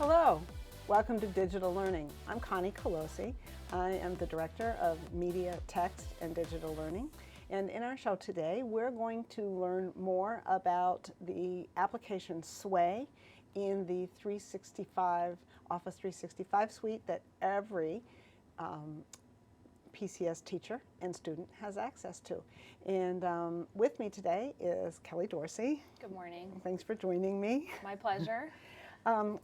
Hello, welcome to Digital Learning. I'm Connie Kolosey. I am the Director of Media, Text, and Digital Learning. And in our show today, we're going to learn more about the application Sway in the Office 365 suite that every PCS teacher and student has access to. And with me today is Kelly Dorsey. Good morning. Thanks for joining me. My pleasure.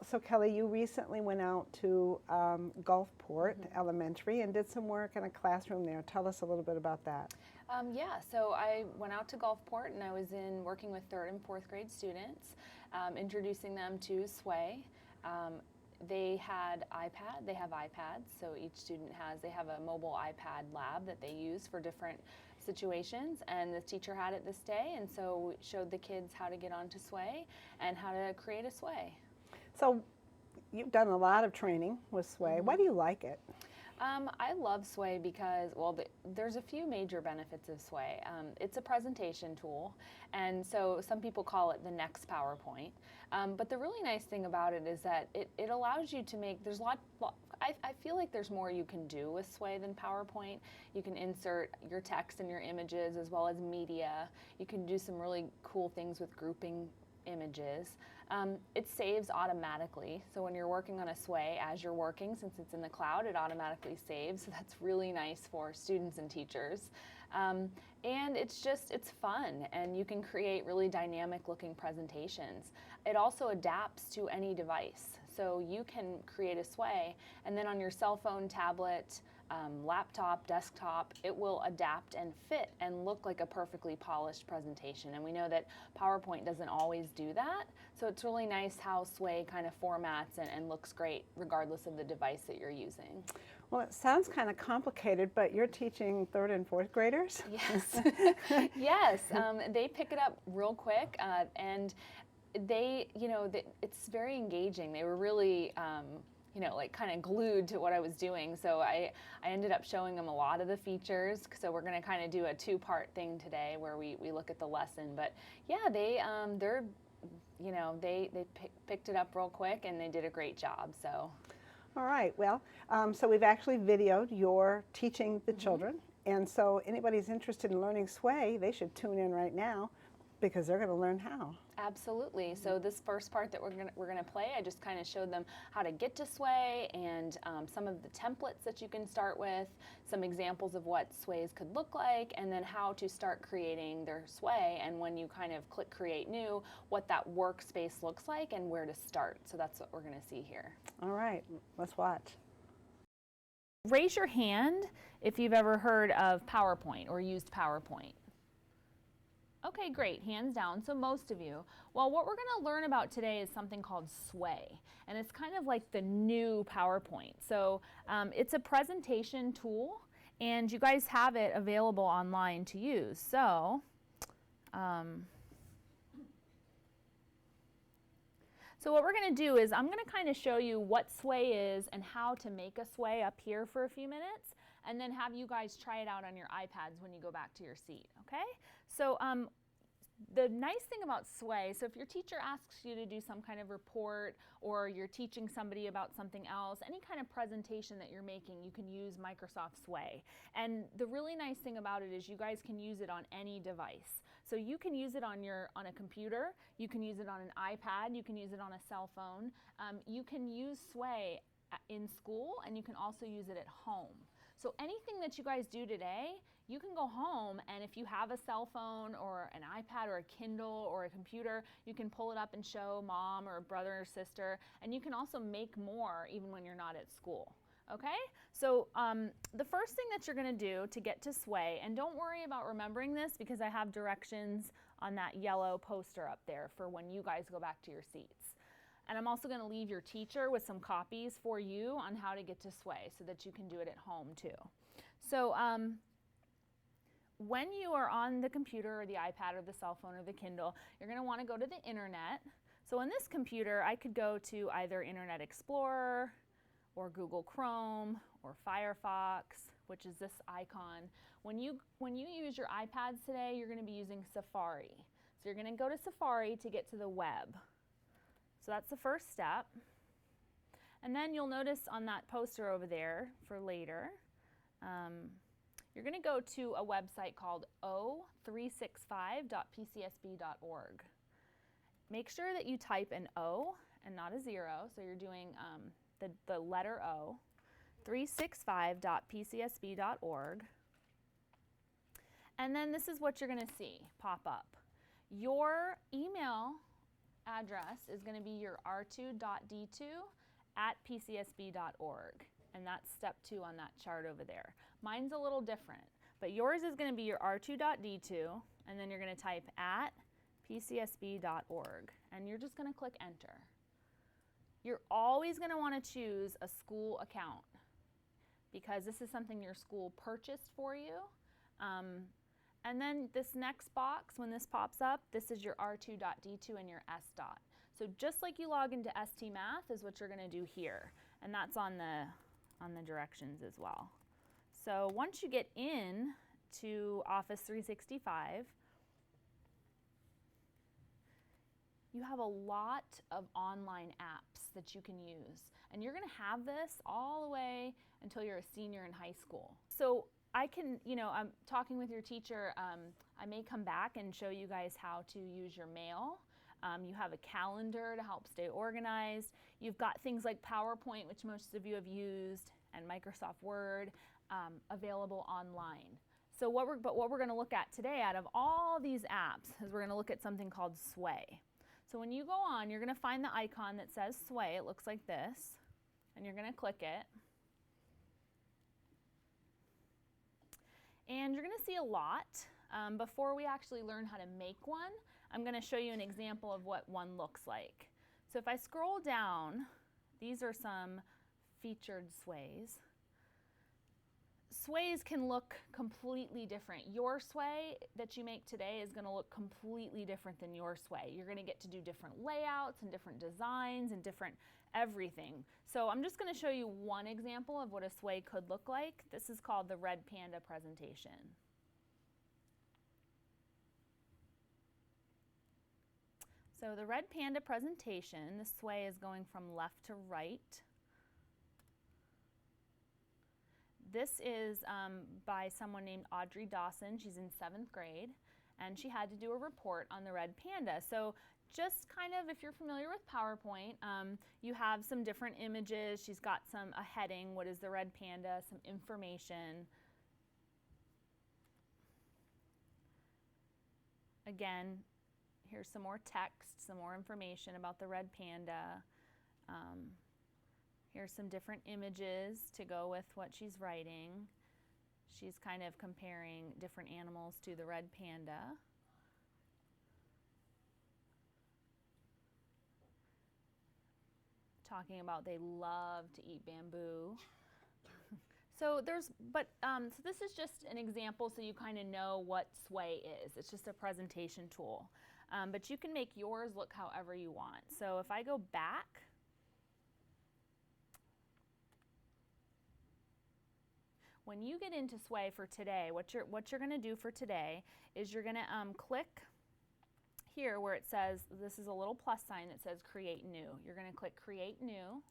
So Kelly, you recently went out to Gulfport Elementary and did some work in a classroom there. Tell us a little bit about that. Yeah, so I went out to Gulfport and I was working with 3rd and 4th grade students, introducing them to Sway. They have iPads, so each student they have a mobile iPad lab that they use for different situations, and the teacher had it this day, and so we showed the kids how to get onto Sway and how to create a Sway. So you've done a lot of training with Sway. Why do you like it? I love Sway because, well, there's a few major benefits of Sway. It's a presentation tool, and so some people call it the next PowerPoint. But the really nice thing about it is that it allows you to make, I feel like there's more you can do with Sway than PowerPoint. You can insert your text and your images as well as media. You can do some really cool things with grouping images. It saves automatically, so when you're working on a Sway, as you're working, since it's in the cloud, it automatically saves, so that's really nice for students and teachers. And it's fun, and you can create really dynamic looking presentations. It also adapts to any device, so you can create a Sway, and then on your cell phone, tablet, laptop, desktop, it will adapt and fit and look like a perfectly polished presentation. And we know that PowerPoint doesn't always do that, so it's really nice how Sway kind of formats and looks great regardless of the device that you're using. Well, it sounds kind of complicated, but you're teaching 3rd and 4th graders? Yes. Yes, they pick it up real quick, and it's very engaging. They were really like kind of glued to what I was doing. So I ended up showing them a lot of the features. So we're going to kind of do a 2-part thing today where we look at the lesson. But yeah, they picked it up real quick and they did a great job. So. All right. Well, so we've actually videoed your teaching the children. And so anybody who's interested in learning Sway, they should tune in right now because they're going to learn how. Absolutely. So this first part that we're gonna play, I just kind of showed them how to get to Sway and some of the templates that you can start with, some examples of what Sways could look like, and then how to start creating their Sway. And when you kind of click Create New, what that workspace looks like and where to start. So that's what we're going to see here. All right, let's watch. Raise your hand if you've ever heard of PowerPoint or used PowerPoint. Okay, great, hands down, so most of you. Well, what we're going to learn about today is something called Sway, and it's kind of like the new PowerPoint. So it's a presentation tool, and you guys have it available online to use. So, so what we're going to do is I'm going to kind of show you what Sway is and how to make a Sway up here for a few minutes, and then have you guys try it out on your iPads when you go back to your seat, okay? So the nice thing about Sway, so if your teacher asks you to do some kind of report or you're teaching somebody about something else, any kind of presentation that you're making, you can use Microsoft Sway. And the really nice thing about it is you guys can use it on any device. So you can use it on a computer, you can use it on an iPad, you can use it on a cell phone. You can use Sway in school, and you can also use it at home. So anything that you guys do today, you can go home, and if you have a cell phone or an iPad or a Kindle or a computer, you can pull it up and show mom or brother or sister, and you can also make more even when you're not at school. Okay? So the first thing that you're going to do to get to Sway, and don't worry about remembering this because I have directions on that yellow poster up there for when you guys go back to your seats. And I'm also going to leave your teacher with some copies for you on how to get to Sway so that you can do it at home too. So when you are on the computer or the iPad or the cell phone or the Kindle, you're going to want to go to the internet. So on this computer, I could go to either Internet Explorer or Google Chrome or Firefox, which is this icon. When you use your iPads today, you're going to be using Safari. So you're going to go to Safari to get to the web. So that's the first step. And then you'll notice on that poster over there for later, you're going to go to a website called o365.pcsb.org. Make sure that you type an O and not a 0, so you're doing the letter O, 365.pcsb.org. And then this is what you're going to see pop up. Your email address is going to be your r2.d2@pcsb.org. And that's step 2 on that chart over there. Mine's a little different, but yours is going to be your r2.d2, and then you're going to type @pcsb.org, and you're just going to click enter. You're always going to want to choose a school account because this is something your school purchased for you. And then this next box, when this pops up, this is your r2.d2 and your s dot. So just like you log into ST Math is what you're going to do here, and that's on the directions as well. So once you get in to Office 365, you have a lot of online apps that you can use, and you're going to have this all the way until you're a senior in high school. So I can, I'm talking with your teacher, I may come back and show you guys how to use your mail. You have a calendar to help stay organized. You've got things like PowerPoint, which most of you have used, and Microsoft Word available online. So what we're going to look at today out of all these apps is we're going to look at something called Sway. So when you go on, you're going to find the icon that says Sway. It looks like this, and you're going to click it. And you're going to see a lot. Before we actually learn how to make one, I'm going to show you an example of what one looks like. So if I scroll down, these are some featured sways. Sways can look completely different. Your sway that you make today is going to look completely different than your sway. You're going to get to do different layouts and different designs and different everything. So I'm just going to show you one example of what a sway could look like. This is called the Red Panda presentation. So the Red Panda presentation, the sway is going from left to right. This is by someone named Audrey Dawson. She's in 7th grade, and she had to do a report on the Red Panda. So just kind of, if you're familiar with PowerPoint, you have some different images. She's got a heading, what is the Red Panda, some information. Again, here's some more text, some more information about the Red Panda. Here's some different images to go with what she's writing. She's kind of comparing different animals to the Red Panda. Talking about they love to eat bamboo. So this is just an example so you kind of know what Sway is. It's just a presentation tool. But you can make yours look however you want. So if I go back, when you get into Sway for today, what you're going to do for today is you're going to click here where it says, this is a little plus sign that says Create New. You're going to click Create New.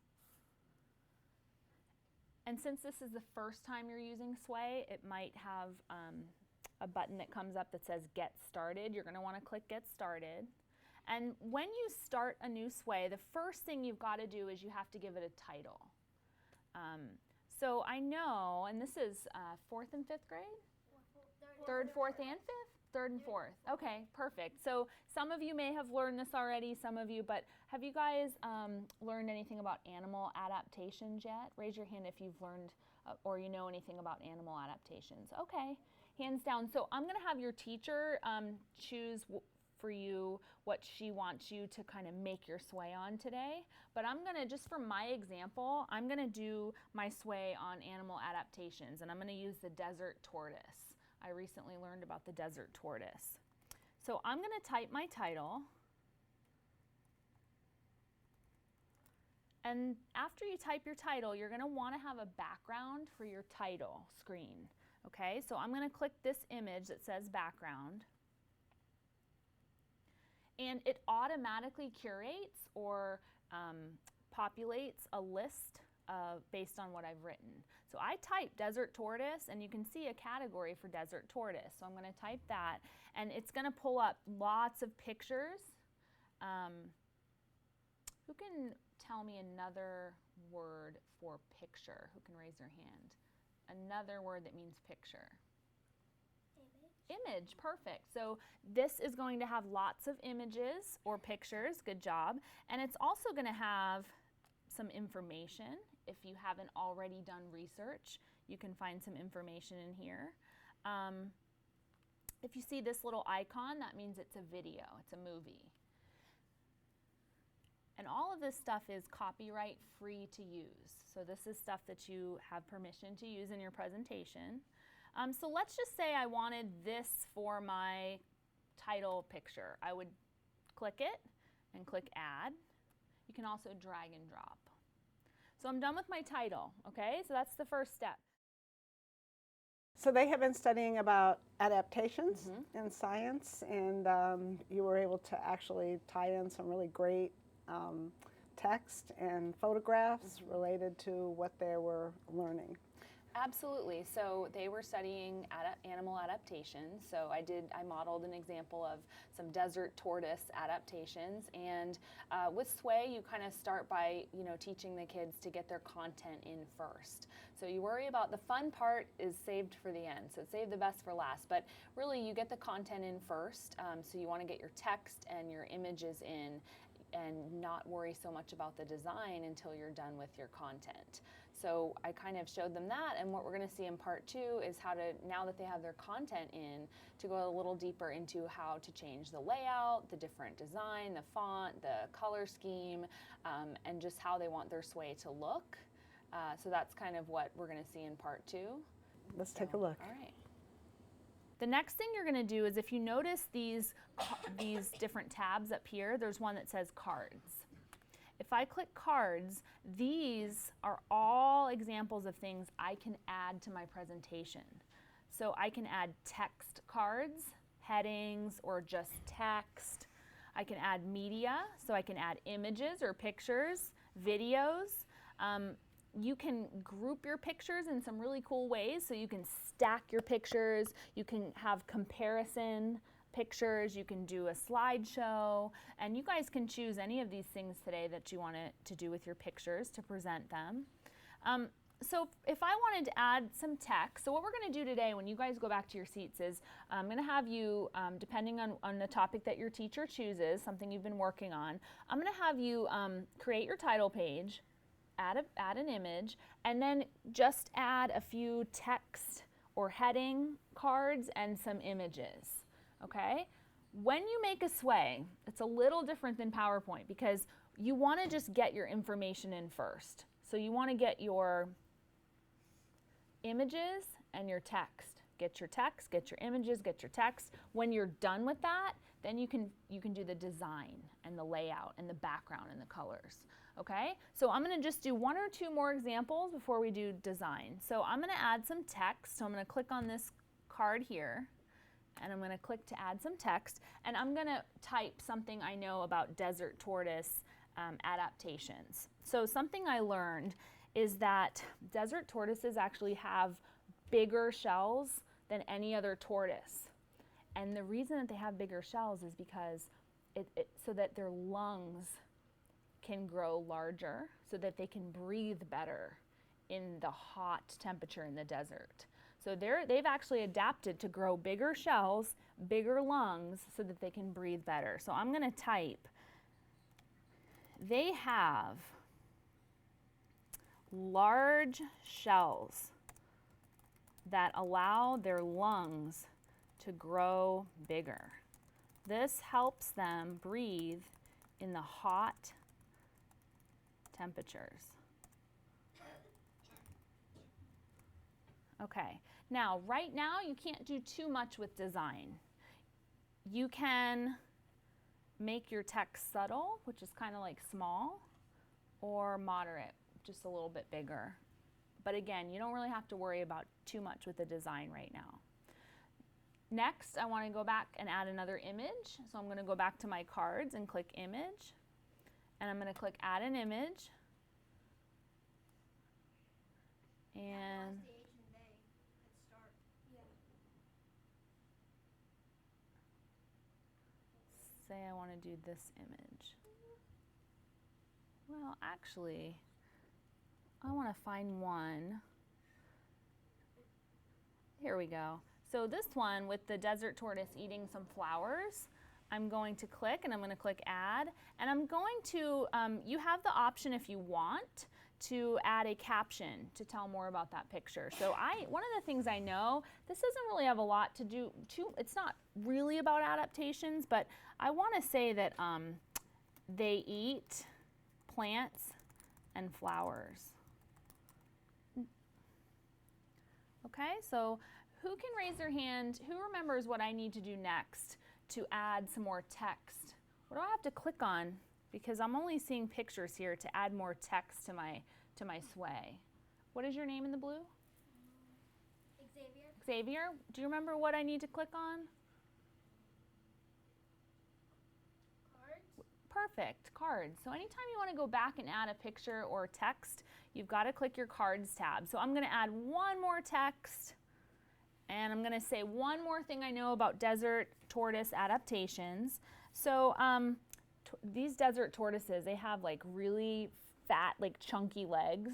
And since this is the first time you're using Sway, it might have a button that comes up that says Get Started. You're going to want to click Get Started. And when you start a new Sway, the first thing you've got to do is you have to give it a title. So I know, and this is 4th and 5th grade? 3rd, 4th, and 5th? 3rd and 4th. Okay, perfect. So some of you may have learned this already, some of you, but have you guys learned anything about animal adaptations yet? Raise your hand if you've learned or you know anything about animal adaptations. Okay, hands down. So I'm going to have your teacher choose for you what she wants you to kind of make your sway on today. But I'm going to, just for my example, I'm going to do my sway on animal adaptations, and I'm going to use the desert tortoise. I recently learned about the desert tortoise. So I'm going to type my title. And after you type your title, you're going to want to have a background for your title screen. Okay, so I'm going to click this image that says background. And it automatically curates or populates a list based on what I've written. So I type desert tortoise, and you can see a category for desert tortoise. So I'm going to type that, and it's going to pull up lots of pictures. Who can tell me another word for picture? Who can raise their hand? Another word that means picture. Image, perfect. So this is going to have lots of images or pictures, good job. And it's also going to have some information. If you haven't already done research, you can find some information in here. If you see this little icon, that means it's a video, it's a movie. And all of this stuff is copyright free to use. So this is stuff that you have permission to use in your presentation. So let's just say I wanted this for my title picture. I would click it and click add. You can also drag and drop. So I'm done with my title, okay? So that's the first step. So they have been studying about adaptations in science, and you were able to actually tie in some really great text and photographs related to what they were learning. Absolutely. So they were studying animal adaptations. So I modeled an example of some desert tortoise adaptations. And with Sway, you kind of start by, teaching the kids to get their content in first. So you worry about the fun part is saved for the end. So save the best for last. But really, you get the content in first. So you want to get your text and your images in and not worry so much about the design until you're done with your content. So I kind of showed them that, and what we're going to see in part 2 is how to, now that they have their content in, to go a little deeper into how to change the layout, the different design, the font, the color scheme, and just how they want their Sway to look. So that's kind of what we're going to see in part 2. Let's take a look. All right. The next thing you're going to do is, if you notice these different tabs up here, there's one that says cards. If I click cards, these are all examples of things I can add to my presentation. So I can add text cards, headings, or just text. I can add media, so I can add images or pictures, videos. You can group your pictures in some really cool ways. So you can stack your pictures, you can have comparison pictures, you can do a slideshow, and you guys can choose any of these things today that you want to do with your pictures to present them. So if I wanted to add some text, so what we're going to do today when you guys go back to your seats is I'm going to have you, depending on the topic that your teacher chooses, something you've been working on, I'm going to have you create your title page, add an image, and then just add a few text or heading cards and some images. Okay? When you make a Sway, it's a little different than PowerPoint because you want to just get your information in first. So you want to get your images and your text. Get your text, get your images, get your text. When you're done with that, then you can do the design and the layout and the background and the colors. Okay? So I'm going to just do 1 or 2 more examples before we do design. So I'm going to add some text. So I'm going to click on this card here, and I'm going to click to add some text, and I'm going to type something I know about desert tortoise adaptations. So something I learned is that desert tortoises actually have bigger shells than any other tortoise. And the reason that they have bigger shells is because so that their lungs can grow larger so that they can breathe better in the hot temperature in the desert. So they've actually adapted to grow bigger shells, bigger lungs, so that they can breathe better. So I'm going to type, they have large shells that allow their lungs to grow bigger. This helps them breathe in the hot temperatures. Okay, now right now you can't do too much with design. You can make your text subtle, which is kind of like small, or moderate, just a little bit bigger. But again, you don't really have to worry about too much with the design right now. Next, I want to go back and add another image. So I'm going to go back to my cards and click image. And I'm going to click add an image. And say I want to do this image. Well, actually, I want to find one. Here we go. So this one with the desert tortoise eating some flowers, I'm going to click and I'm going to click add. And I'm going to, you have the option if you want to add a caption to tell more about that picture. So one of the things I know, this doesn't really have a lot to do, it's not really about adaptations, but I want to say that they eat plants and flowers. Okay, so who can raise their hand? Who remembers what I need to do next to add some more text? What do I have to click on? Because I'm only seeing pictures here to add more text to my sway. What is your name in the blue? Xavier. Xavier, do you remember what I need to click on? Cards. Perfect, cards. So anytime you want to go back and add a picture or text, you've got to click your cards tab. So I'm going to add one more text, and I'm going to say one more thing I know about desert tortoise adaptations. So these desert tortoises, they have like really fat, like chunky legs,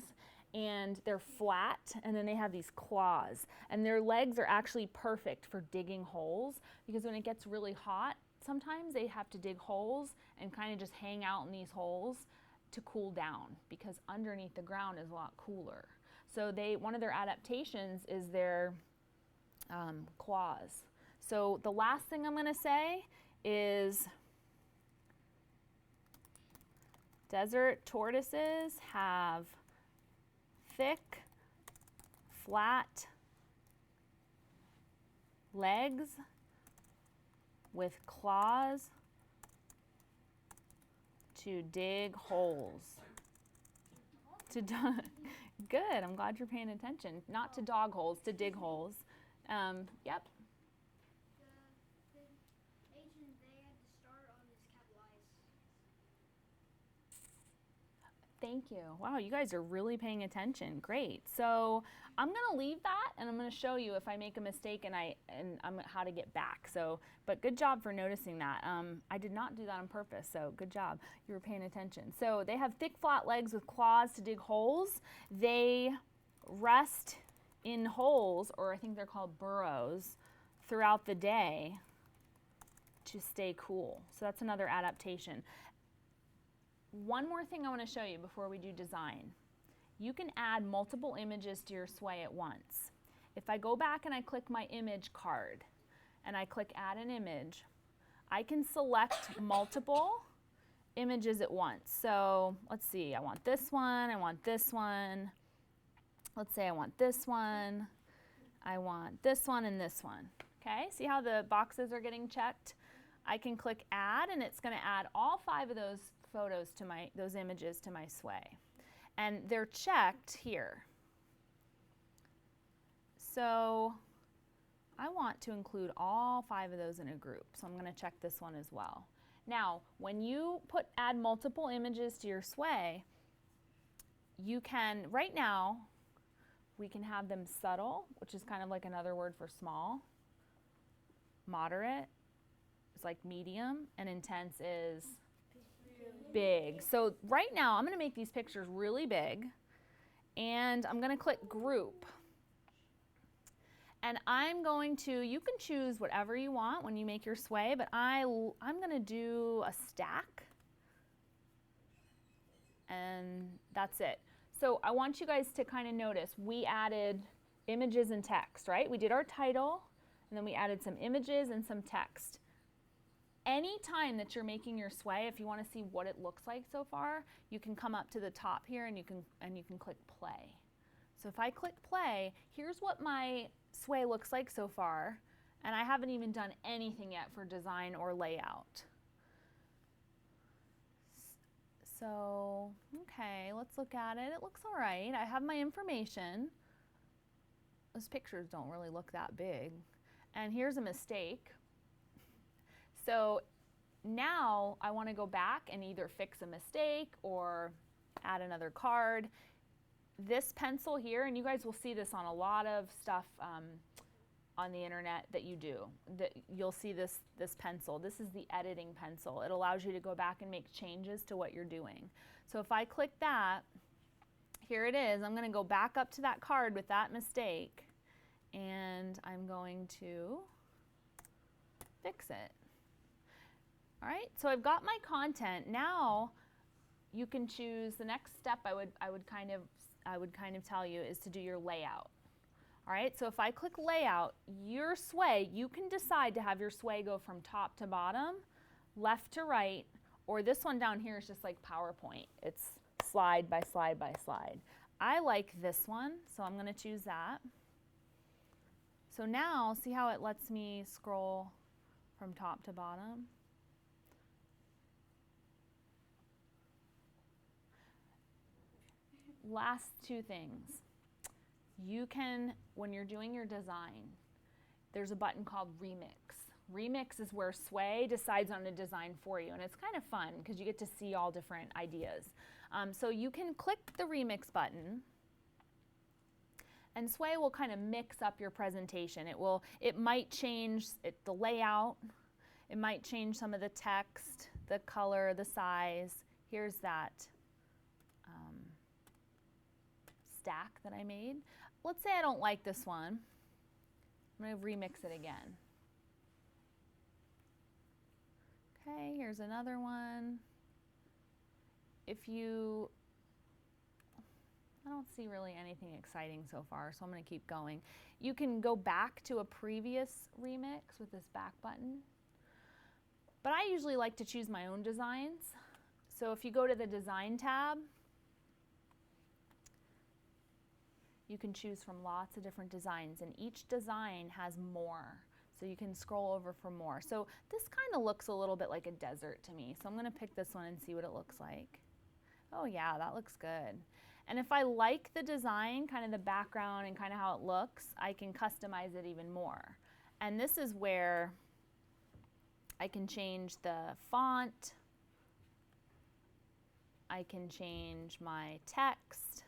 and they're flat, and then they have these claws, and their legs are actually perfect for digging holes, because when it gets really hot, sometimes they have to dig holes and kind of just hang out in these holes to cool down, because underneath the ground is a lot cooler. So one of their adaptations is their claws. So the last thing I'm going to say is desert tortoises have thick, flat legs with claws to dig holes. Good, I'm glad you're paying attention. Not to dog holes, to dig holes. Yep. The H and they had to start on this capitalized. Thank you. Wow, you guys are really paying attention. Great. So I'm going to leave that, and I'm going to show you if I make a mistake and I'm how to get back. So, but good job for noticing that. I did not do that on purpose, so good job. You were paying attention. So they have thick, flat legs with claws to dig holes. They rest in holes, or I think they're called burrows, throughout the day to stay cool. So that's another adaptation. One more thing I want to show you before we do design. You can add multiple images to your sway at once. If I go back and I click my image card and I click add an image, I can select multiple images at once. So let's see, I want this one, I want this one. Let's say I want this one, I want this one and this one. Okay, see how the boxes are getting checked? I can click add, and it's going to add all 5 of those photos to those images to my sway. And they're checked here. So I want to include all 5 of those in a group, so I'm going to check this one as well. Now, when you add multiple images to your sway, you can, right now, we can have them subtle, which is kind of like another word for small. Moderate is like medium, and intense is big. So right now I'm going to make these pictures really big, and I'm going to click group. And I'm going to, you can choose whatever you want when you make your sway, but I'm going to do a stack, and that's it. So I want you guys to kind of notice we added images and text, right? We did our title, and then we added some images and some text. Any time that you're making your sway, if you want to see what it looks like so far, you can come up to the top here and you can click play. So if I click play, here's what my sway looks like so far, and I haven't even done anything yet for design or layout. So, okay, let's look at it. It looks all right. I have my information. Those pictures don't really look that big. And here's a mistake. So now I want to go back and either fix a mistake or add another card. this pencil here, and you guys will see this on a lot of stuff on the internet that you do, that you'll see this pencil. This is the editing pencil. It allows you to go back and make changes to what you're doing. So if I click that, here it is. I'm going to go back up to that card with that mistake, and I'm going to fix it. All right, so I've got my content. Now you can choose, the next step I would kind of tell you is to do your layout. All right, so if I click layout, your sway, you can decide to have your sway go from top to bottom, left to right, or this one down here is just like PowerPoint. It's slide by slide by slide. I like this one, so I'm going to choose that. So now, see how it lets me scroll from top to bottom? Last two things. You can, when you're doing your design, there's a button called Remix. Remix is where Sway decides on a design for you, and it's kind of fun because you get to see all different ideas. So you can click the Remix button, and Sway will kind of mix up your presentation. It might change the layout, it might change some of the text, the color, the size. Here's that stack that I made. Let's say I don't like this one. I'm going to remix it again. Okay, here's another one. I don't see really anything exciting so far, so I'm going to keep going. You can go back to a previous remix with this back button. But I usually like to choose my own designs. So if you go to the Design tab, you can choose from lots of different designs, and each design has more. So you can scroll over for more. So this kind of looks a little bit like a desert to me. So I'm going to pick this one and see what it looks like. Oh yeah, that looks good. And if I like the design, kind of the background and kind of how it looks, I can customize it even more. And this is where I can change the font. I can change my text.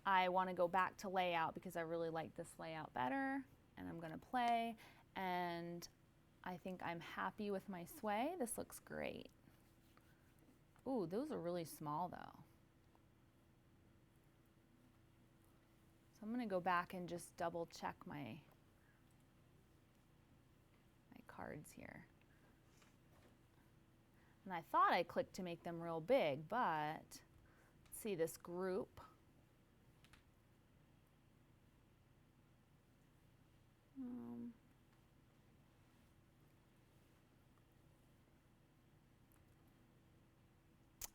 I want to go back to layout because I really like this layout better, and I'm going to play, and I think I'm happy with my sway. This looks great. Ooh, those are really small though. So I'm going to go back and just double check my cards here. And I thought I clicked to make them real big, but let's see this group.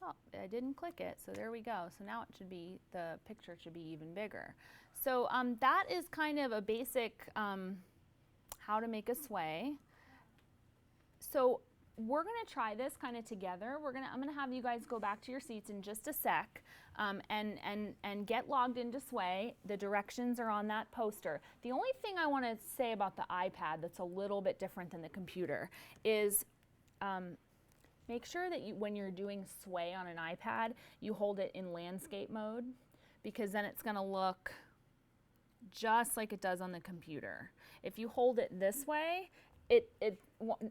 Oh, I didn't click it, so there we go. So now it should be, the picture should be even bigger. So that is kind of a basic how to make a sway. So we're going to try this kind of together. I'm going to have you guys go back to your seats in just a sec and get logged into Sway. The directions are on that poster. The only thing I want to say about the iPad that's a little bit different than the computer is make sure that when you're doing Sway on an iPad, you hold it in landscape mode, because then it's going to look just like it does on the computer. If you hold it this way,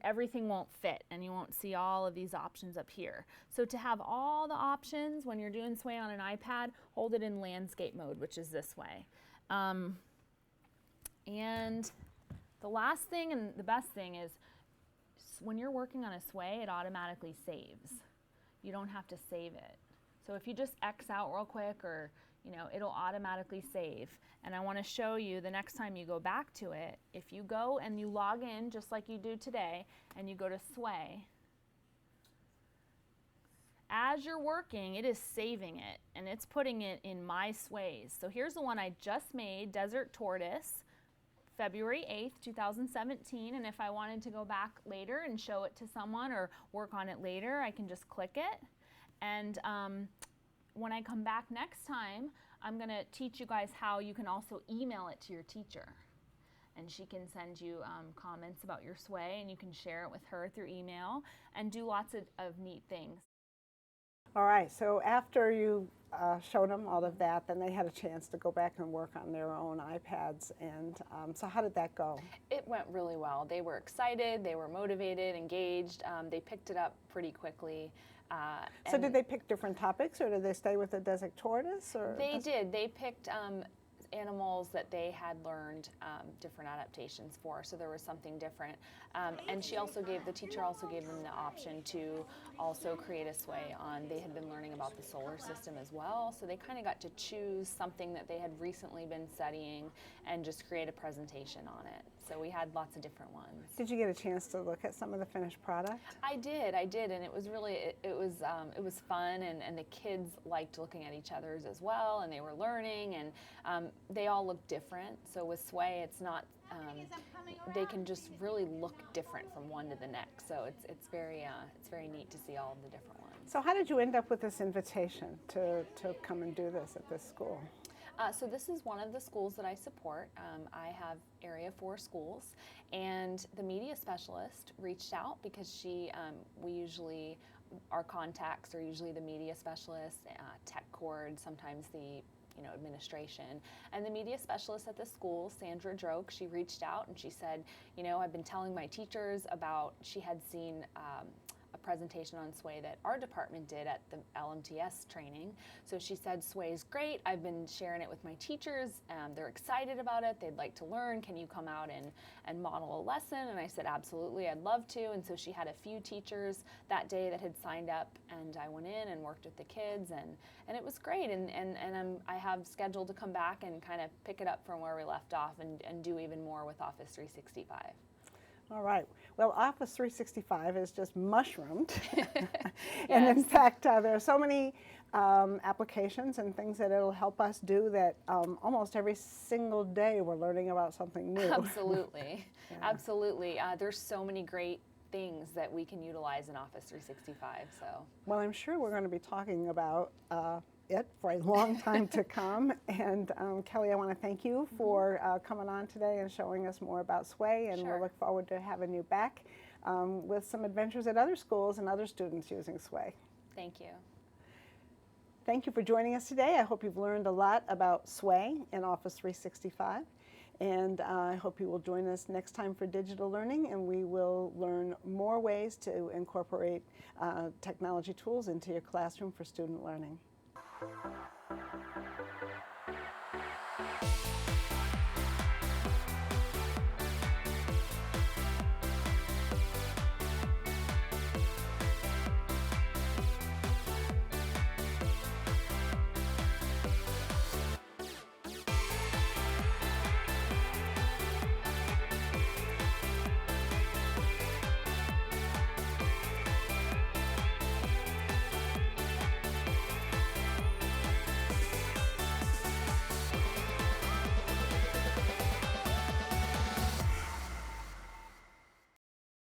everything won't fit, and you won't see all of these options up here. So to have all the options when you're doing Sway on an iPad, hold it in landscape mode, which is this way. And the last thing and the best thing is when you're working on a Sway, it automatically saves. You don't have to save it. So if you just X out real quick, or it'll automatically save. And I want to show you the next time you go back to it, if you go and you log in just like you do today, and you go to Sway, as you're working, it is saving it, and it's putting it in my Sways. So here's the one I just made, Desert Tortoise, February 8th, 2017. And if I wanted to go back later and show it to someone or work on it later, I can just click it. And when I come back next time, I'm going to teach you guys how you can also email it to your teacher. And she can send you comments about your Sway, and you can share it with her through email and do lots of neat things. All right, so after you showed them all of that, then they had a chance to go back and work on their own iPads. And so how did that go? It went really well. They were excited, they were motivated, engaged. They picked it up pretty quickly. So did they pick different topics, or did they stay with the desert tortoise? Or They did. They picked animals that they had learned different adaptations for, so there was something different. And the teacher also gave them the option to also create a sway on, they had been learning about the solar system as well, so they kind of got to choose something that they had recently been studying and just create a presentation on it. So we had lots of different ones. Did you get a chance to look at some of the finished product? I did, and it was really, it was fun, and the kids liked looking at each other's as well, and they were learning, and they all look different. So with Sway, it's not, they can just really look different from one to the next. So it's very neat to see all of the different ones. So how did you end up with this invitation to come and do this at this school? So this is one of the schools that I support. I have Area 4 schools, and the media specialist reached out because our contacts are usually the media specialist, tech cord, sometimes the administration. And the media specialist at the school, Sandra Droke, she reached out and she said, I've been telling my teachers about, she had seen a presentation on Sway that our department did at the LMTS training. So she said, Sway is great. I've been sharing it with my teachers. They're excited about it. They'd like to learn. Can you come out and model a lesson? And I said, absolutely, I'd love to. And so she had a few teachers that day that had signed up, and I went in and worked with the kids, and it was great. And I have scheduled to come back and kind of pick it up from where we left off and do even more with Office 365. All right. Well, Office 365 is just mushroomed. Yes. And in fact, there are so many applications and things that it'll help us do that almost every single day we're learning about something new. Absolutely. Yeah. Absolutely. There's so many great things that we can utilize in Office 365. So. Well, I'm sure we're going to be talking about it for a long time to come. And Kelly, I want to thank you for coming on today and showing us more about Sway, and Sure. we'll look forward to having you back with some adventures at other schools and other students using Sway. Thank you. Thank you for joining us today. I hope you've learned a lot about Sway in Office 365. And I hope you will join us next time for digital learning, and we will learn more ways to incorporate technology tools into your classroom for student learning.